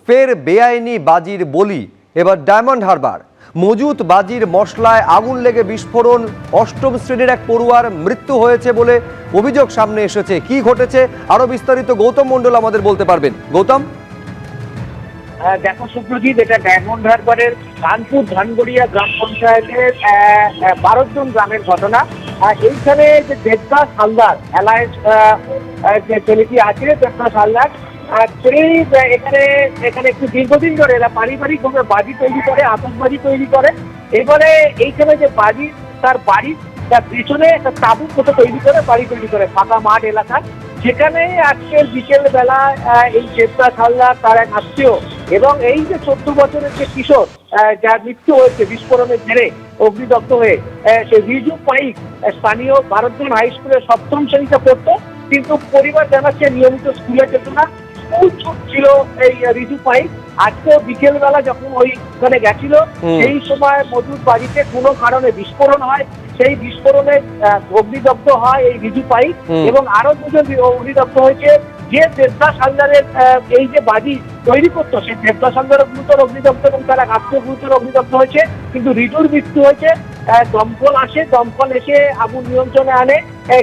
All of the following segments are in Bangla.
ফের বেআইনি বাজির বলি এবার ডায়মন্ড হারবার। মজুত বাজির মশলায় আগুন লেগে বিস্ফোরণ, অষ্টম শ্রেণীর এক পড়ুয়ার মৃত্যু হয়েছে বলে অভিযোগ সামনে এসেছে। কি ঘটেছে আরো বিস্তারিত গৌতম মণ্ডল আমাদের বলতে পারবেন। গৌতম, দেখো সুপ্রজিৎ, এটা ডায়মন্ড হারবারের কানপুর ধানগড়িয়া গ্রাম পঞ্চায়েতের 12 জন গ্রামের ঘটনা। এইখানে যে দেবদাস হালদার অ্যালায়েন্স যে ছেলেটি আছে, দেবদাস হালদার, সেই এখানে একটু দীর্ঘদিন ধরে এরা পারিবারিকভাবে বাজি তৈরি করে, আতশবাজি তৈরি করে। এবারে এইখানে যে বাজি, তার বাড়ির তার পেছনে একটা তাঁবুর মতো তৈরি করে বাড়ি তৈরি করে ফাঁকা মাঠ এলাকা। সেখানে আজকের বিকেল বেলা এই দেবদাস হালদার, তার এক আত্মীয় এবং এই যে 14 বছরের যে কিশোর যার মৃত্যু হয়েছে বিস্ফোরণের জেরে অগ্নিদগ্ধ হয়ে, সে রিজু পাইক স্থানীয় ভারতজন হাই স্কুলের 7ম শ্রেণীতে পড়তো, কিন্তু পরিবার জানাচ্ছে নিয়মিত স্কুলে যেত না। স্কুল ছুট ছিল এই রিজু পাইক। আজকে বিকেল বেলা যখন ওইখানে গেছিল, সেই সময় মজুদ বাড়িতে কোনো কারণে বিস্ফোরণ হয়। সেই বিস্ফোরণে অগ্নিদগ্ধ হয় এই রিজু পাইক এবং আরো 2 জন অগ্নিদগ্ধ হয়েছে। যে দেবদাস হালদারের এই যে বাজি তৈরি করতো, সেই দেবদাস হালদারের গুরুতর অগ্নিদগ্ধ এবং তারা আত্মীয় গুরুতর অগ্নিদগ্ধ হয়েছে, কিন্তু রিজুর মৃত্যু হয়েছে। দমকল এসে আগুন নিয়ন্ত্রণে আনে,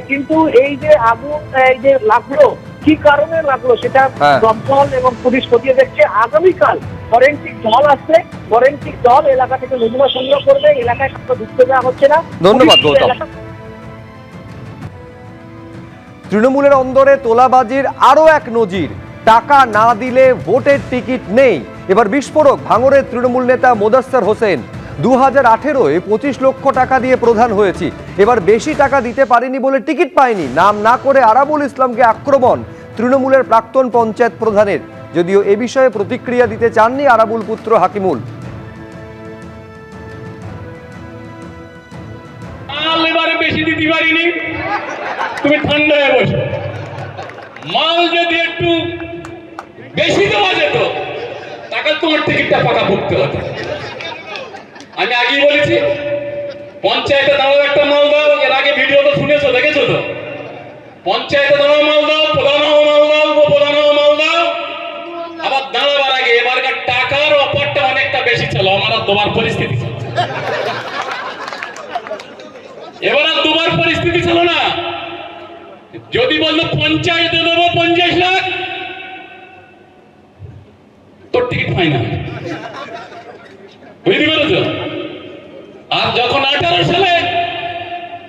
কিন্তু এই যে আগুন এই যে লাগলো, কি কারণে লাগলো সেটা দমকল এবং পুলিশ খতিয়ে দেখছে। আগামীকাল ফরেন্সিক দল আসছে, ফরেন্সিক দল এলাকা থেকে নমুনা সংগ্রহ করবে। এলাকায় ঢুকতে দেওয়া হচ্ছে না। ধন্যবাদ গৌতম। তৃণমূলের অন্দরে তোলাবাজির আরো এক নজির, টাকা না দিলে ভোটের টিকিট নেই। এবার বিস্ফোরক ভাঙড়ের তৃণমূল নেতা মোদাস্সার হোসেন। 2018-এ 25 লক্ষ টাকা দিয়ে প্রধান হয়েছি, এবার বেশি টাকা দিতে পারিনি বলে টিকিট পাইনি। নাম না করে আরাবুল ইসলামকে আক্রমণ তৃণমূলের প্রাক্তন পঞ্চায়েত প্রধানের। যদিও এ বিষয়ে প্রতিক্রিয়া দিতে চাননি আরাবুল পুত্র হাকিমুল। এবারে বেশি দিতে পারিনি, তুমি ঠান্ডা হয়ে বসো। মাল যদি একটু বেশি দেওয়া যেত, টাকা তোমার টিকিটটা পাকা পড়তে হতো। আমি আগেই বলেছি, পঞ্চায়েতে দাঁড়াও একটা মাল দাও। এর আগে ভিডিও তো শুনেছো, দেখেছো তো। পঞ্চায়েতে দাঁড়াও মাল দাও, প্রধানও মাল দাও, উপপ্রধানও মাল দাও। আবার দাঁড়াবার আগে এবারকার টাকার অফারটা অনেকটা বেশি ছিল, আমার আর দেওয়ার পরিস্থিতি ছিল। এবার আর দুবার পরিস্থিতি ছিল না। যদি বললো পঞ্চায়েতে দেবো 50 লাখ, তোর টিকিট ফাইনাল, বুঝতে পেরেছ। আর যখন 18 সালে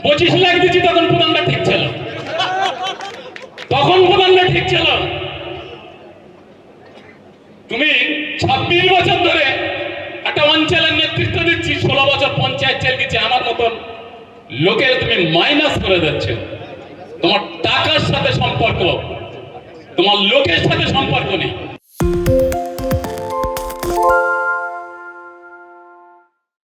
25 লাখ দিচ্ছি, তখন প্রধানটা ঠিক ছিল, ঠিক ছিল। তুমি 26 বছর ধরে একটা অঞ্চলের নেতৃত্ব দিচ্ছি, 16 বছর পঞ্চায়েত জেল দিচ্ছে। আমার মতন লোকের তুমি মাইনাস করে দিচ্ছ। তোমার টাকার সাথে সম্পর্ক, তোমার লোকের সাথে সম্পর্ক নেই।